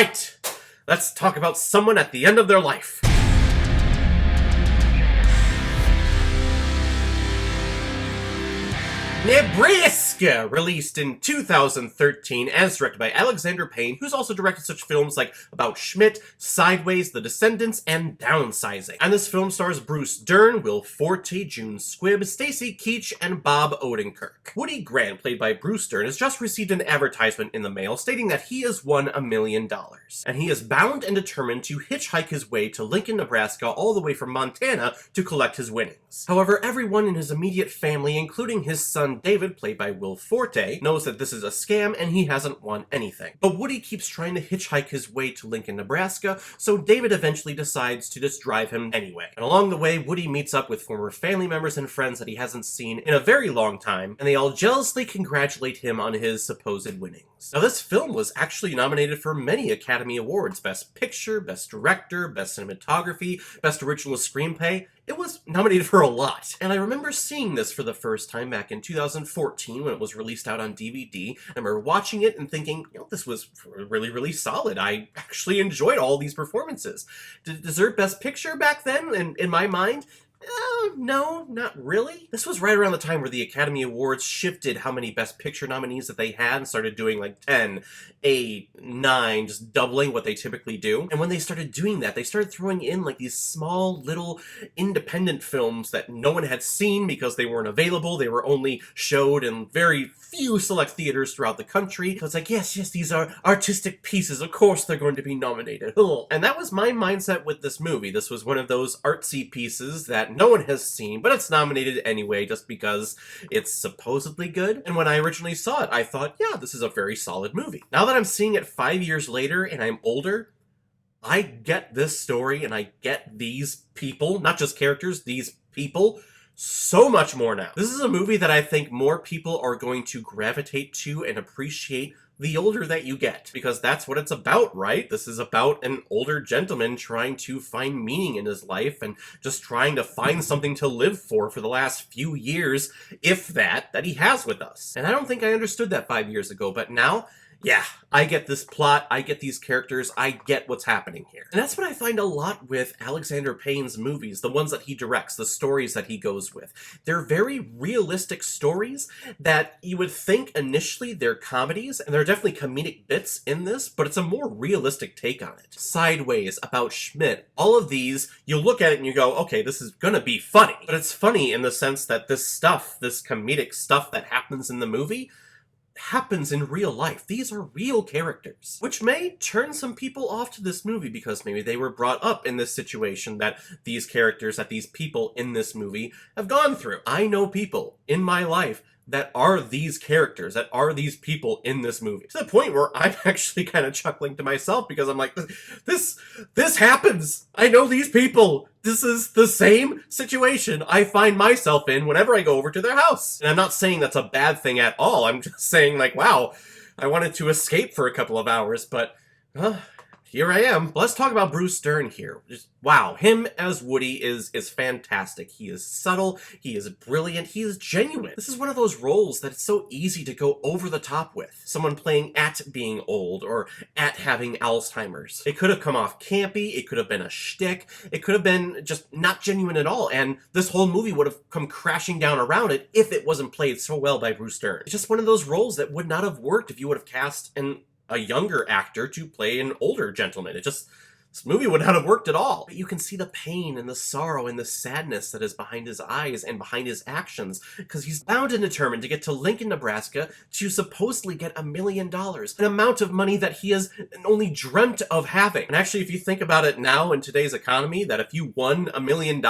right, let's talk about someone at the end of their life. Nebraska, released in 2013 as directed by Alexander Payne, who's also directed such films like About Schmidt, Sideways, The Descendants, and Downsizing. And this film stars Bruce Dern, Will Forte, June Squibb, Stacy Keach, and Bob Odenkirk. Woody Grant, played by Bruce Dern, has just received an advertisement in the mail stating that he has won $1 million. And he is bound and determined to hitchhike his way to Lincoln, Nebraska, all the way from Montana to collect his winnings. However, everyone in his immediate family, including his son David, played by Will Forte, knows that this is a scam and he hasn't won anything. But Woody keeps trying to hitchhike his way to Lincoln, Nebraska, so David eventually decides to just drive him anyway. And along the way, Woody meets up with former family members and friends that he hasn't seen in a very long time, and they all jealously congratulate him on his supposed winnings. Now, this film was actually nominated for many Academy Awards: Best Picture, Best Director, Best Cinematography, Best Original Screenplay. It was nominated for a lot. And I remember seeing this for the first time back in 2014 when it was released out on DVD. I remember watching it and thinking, this was really, really solid. I actually enjoyed all these performances. Did it deserve Best Picture back then? And in my mind, no, not really. This was right around the time where the Academy Awards shifted how many Best Picture nominees that they had and started doing like 10, 8, 9, just doubling what they typically do. And when they started doing that, they started throwing in like these small little independent films that no one had seen because they weren't available. They were only showed in very few select theaters throughout the country. So it's like, yes, these are artistic pieces. Of course they're going to be nominated. And that was my mindset with this movie. This was one of those artsy pieces that no one has seen, but it's nominated anyway just because it's supposedly good. And when I originally saw it, I thought, yeah, this is a very solid movie. Now that I'm seeing it 5 years later and I'm older, I get this story and I get these people, not just characters, these people, so much more now. This is a movie that I think more people are going to gravitate to and appreciate the older that you get, because that's what it's about, right? This is about an older gentleman trying to find meaning in his life and just trying to find something to live for the last few years, if that he has with us. And I don't think I understood that 5 years ago, but now, yeah, I get this plot, I get these characters, I get what's happening here. And that's what I find a lot with Alexander Payne's movies, the ones that he directs, the stories that he goes with. They're very realistic stories that you would think initially they're comedies, and there are definitely comedic bits in this, but it's a more realistic take on it. Sideways, About Schmidt, all of these, you look at it and you go, okay, this is gonna be funny. But it's funny in the sense that this stuff, this comedic stuff that happens in the movie, happens in real life. These are real characters, which may turn some people off to this movie because maybe they were brought up in this situation that these characters, that these people in this movie have gone through. I know people in my life that are these characters, that are these people in this movie. To the point where I'm actually kind of chuckling to myself because I'm like, this happens. I know these people. This is the same situation I find myself in whenever I go over to their house. And I'm not saying that's a bad thing at all. I'm just saying like, wow, I wanted to escape for a couple of hours, but here I am. Let's talk about Bruce Dern here. Just, wow, him as Woody is fantastic. He is subtle, he is brilliant, he is genuine. This is one of those roles that it's so easy to go over the top with. Someone playing at being old or at having Alzheimer's. It could have come off campy, it could have been a shtick, it could have been just not genuine at all, and this whole movie would have come crashing down around it if it wasn't played so well by Bruce Dern. It's just one of those roles that would not have worked if you would have cast a younger actor to play an older gentleman. This movie would not have worked at all. But you can see the pain and the sorrow and the sadness that is behind his eyes and behind his actions, because he's bound and determined to get to Lincoln, Nebraska to supposedly get $1 million, an amount of money that he has only dreamt of having. And actually, if you think about it now in today's economy, that if you won $1 million,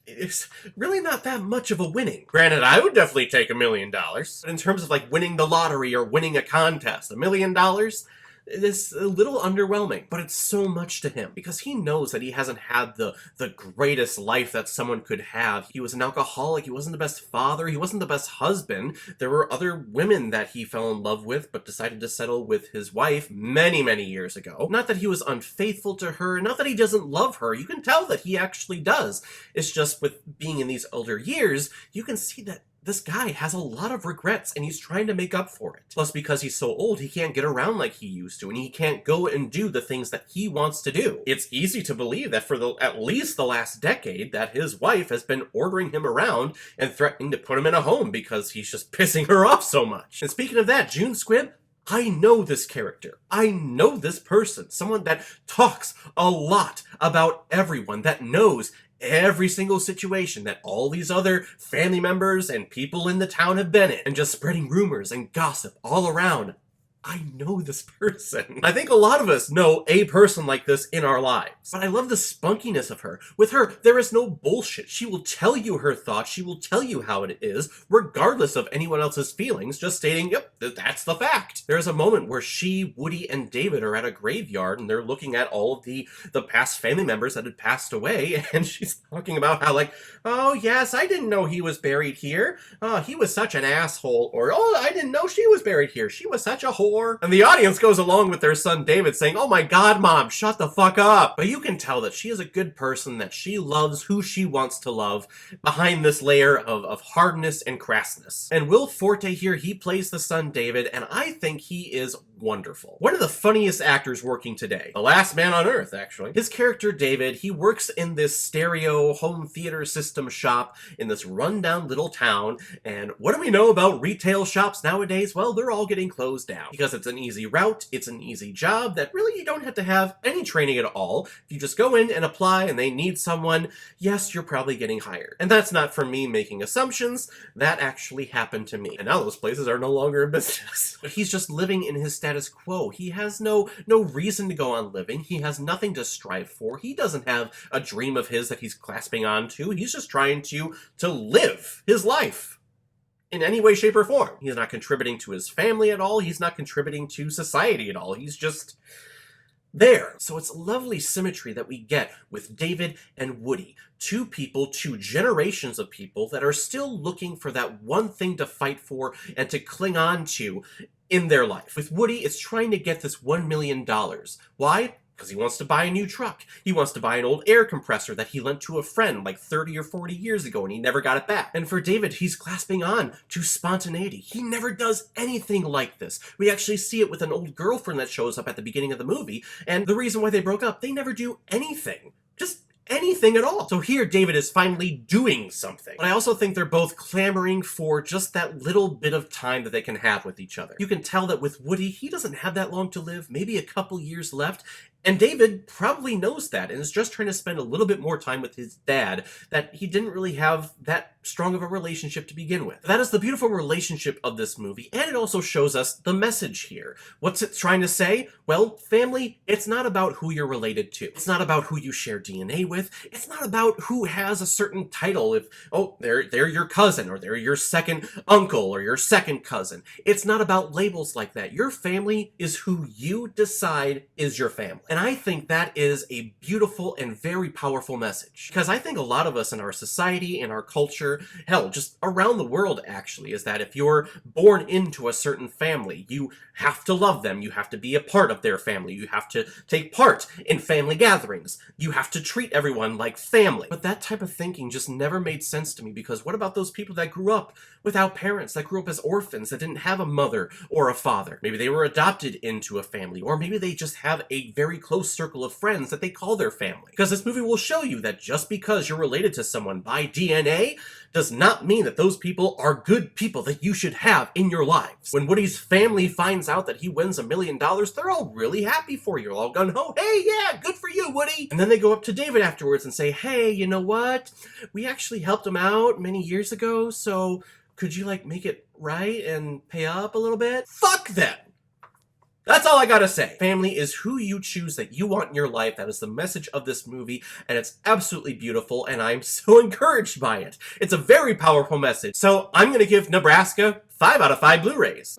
it's really not that much of a winning. Granted, I would definitely take $1 million. But in terms of like winning the lottery or winning a contest, $1 million, it's a little underwhelming, but it's so much to him because he knows that he hasn't had the greatest life that someone could have. He was an alcoholic, he wasn't the best father, he wasn't the best husband. There were other women that he fell in love with but decided to settle with his wife many, many years ago. Not that he was unfaithful to her, not that he doesn't love her. You can tell that he actually does. It's just with being in these older years, you can see that this guy has a lot of regrets and he's trying to make up for it. Plus, because he's so old, he can't get around like he used to, and he can't go and do the things that he wants to do. It's easy to believe that for at least the last decade that his wife has been ordering him around and threatening to put him in a home because he's just pissing her off so much. And speaking of that, June Squibb, I know this character. I know this person. Someone that talks a lot about everyone, that knows every single situation that all these other family members and people in the town have been in, and just spreading rumors and gossip all around. I know this person. I think a lot of us know a person like this in our lives. But I love the spunkiness of her. With her, there is no bullshit. She will tell you her thoughts. She will tell you how it is, regardless of anyone else's feelings, just stating, yep, that's the fact. There's a moment where she, Woody, and David are at a graveyard, and they're looking at all of the past family members that had passed away, and she's talking about how, like, oh, yes, I didn't know he was buried here. Oh, he was such an asshole. Or, oh, I didn't know she was buried here. She was such a whore. And the audience goes along with their son David saying, oh my God, Mom, shut the fuck up. But you can tell that she is a good person, that she loves who she wants to love behind this layer of hardness and crassness. And Will Forte here, he plays the son David, and I think he is wonderful. One of the funniest actors working today. The last man on earth, actually. His character David, he works in this stereo home theater system shop in this rundown little town, and what do we know about retail shops nowadays? Well, they're all getting closed down because it's an easy route, it's an easy job that really you don't have to have any training at all. If you just go in and apply and they need someone, yes, you're probably getting hired. And that's not from me making assumptions, that actually happened to me. And now those places are no longer in business. But he's just living in his status quo. He has no reason to go on living. He has nothing to strive for. He doesn't have a dream of his that he's clasping onto. He's just trying to live his life in any way, shape, or form. He's not contributing to his family at all. He's not contributing to society at all. He's just there. So it's lovely symmetry that we get with David and Woody. Two people, two generations of people that are still looking for that one thing to fight for and to cling on to in their life. With Woody, it's trying to get this $1 million. Why? Because he wants to buy a new truck. He wants to buy an old air compressor that he lent to a friend like 30 or 40 years ago and he never got it back. And for David, he's clasping on to spontaneity. He never does anything like this. We actually see it with an old girlfriend that shows up at the beginning of the movie, and the reason why they broke up, they never do anything. Just anything at all. So here, David is finally doing something. But I also think they're both clamoring for just that little bit of time that they can have with each other. You can tell that with Woody, he doesn't have that long to live, maybe a couple years left, and David probably knows that and is just trying to spend a little bit more time with his dad that he didn't really have that strong of a relationship to begin with. That is the beautiful relationship of this movie, and it also shows us the message here. What's it trying to say? Well, family, it's not about who you're related to. It's not about who you share DNA with. It's not about who has a certain title. If, oh, they're your cousin, or they're your second uncle, or your second cousin. It's not about labels like that. Your family is who you decide is your family. And I think that is a beautiful and very powerful message. Because I think a lot of us in our society, in our culture, hell, just around the world actually, is that if you're born into a certain family, you have to love them, you have to be a part of their family, you have to take part in family gatherings, you have to treat everyone like family. But that type of thinking just never made sense to me, because what about those people that grew up without parents, that grew up as orphans, that didn't have a mother or a father? Maybe they were adopted into a family, or maybe they just have a very close circle of friends that they call their family. Because this movie will show you that just because you're related to someone by DNA does not mean that those people are good people that you should have in your lives. When Woody's family finds out that he wins $1 million, they're all really happy for you. They're all gung-ho, hey, yeah, good for you, Woody. And then they go up to David afterwards and say, hey, you know what? We actually helped him out many years ago, so could you, like, make it right and pay up a little bit? Fuck them! That's all I gotta say. Family is who you choose that you want in your life. That is the message of this movie, and it's absolutely beautiful, and I'm so encouraged by it. It's a very powerful message. So I'm gonna give Nebraska 5 out of 5 Blu-rays.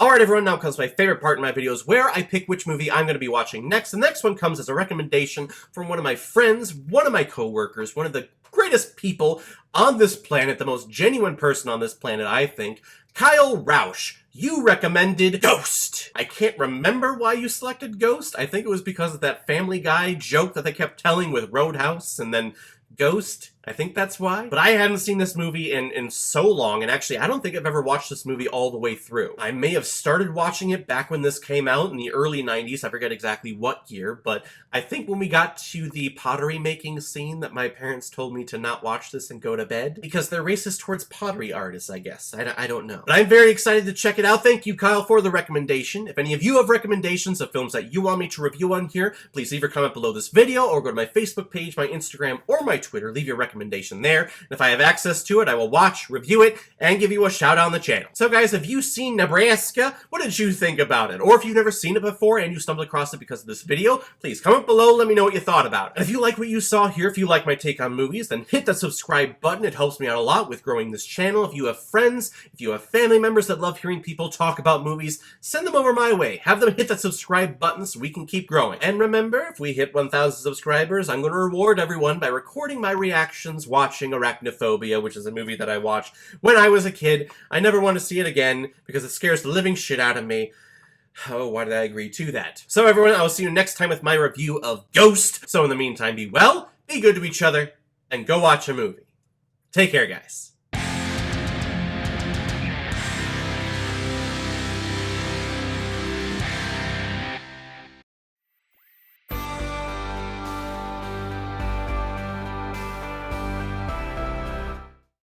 Alright everyone, now comes my favorite part in my videos where I pick which movie I'm going to be watching next. The next one comes as a recommendation from one of my friends, one of my co-workers, one of the greatest people on this planet, the most genuine person on this planet, I think, Kyle Rausch. You recommended Ghost. I can't remember why you selected Ghost. I think it was because of that Family Guy joke that they kept telling with Roadhouse and then Ghost. I think that's why. But I hadn't seen this movie in so long, and actually I don't think I've ever watched this movie all the way through. I may have started watching it back when this came out in the early 90s, I forget exactly what year, but I think when we got to the pottery making scene that my parents told me to not watch this and go to bed, because they're racist towards pottery artists, I guess. I don't know. But I'm very excited to check it out. Thank you, Kyle, for the recommendation. If any of you have recommendations of films that you want me to review on here, please leave your comment below this video, or go to my Facebook page, my Instagram, or my Twitter. Leave your recommendation there, and if I have access to it, I will watch, review it, and give you a shout out on the channel. So guys, have you seen Nebraska? What did you think about it? Or if you've never seen it before and you stumbled across it because of this video, please comment below, let me know what you thought about it. And if you like what you saw here, if you like my take on movies, then hit that subscribe button. It helps me out a lot with growing this channel. If you have friends, if you have family members that love hearing people talk about movies, send them over my way. Have them hit that subscribe button so we can keep growing. And remember, if we hit 1,000 subscribers, I'm going to reward everyone by recording my reactions watching Arachnophobia, which is a movie that I watched when I was a kid. I never want to see it again because it scares the living shit out of me. Oh, why did I agree to that? So everyone, I will see you next time with my review of Ghost. So in the meantime, be well, be good to each other, and go watch a movie. Take care, guys.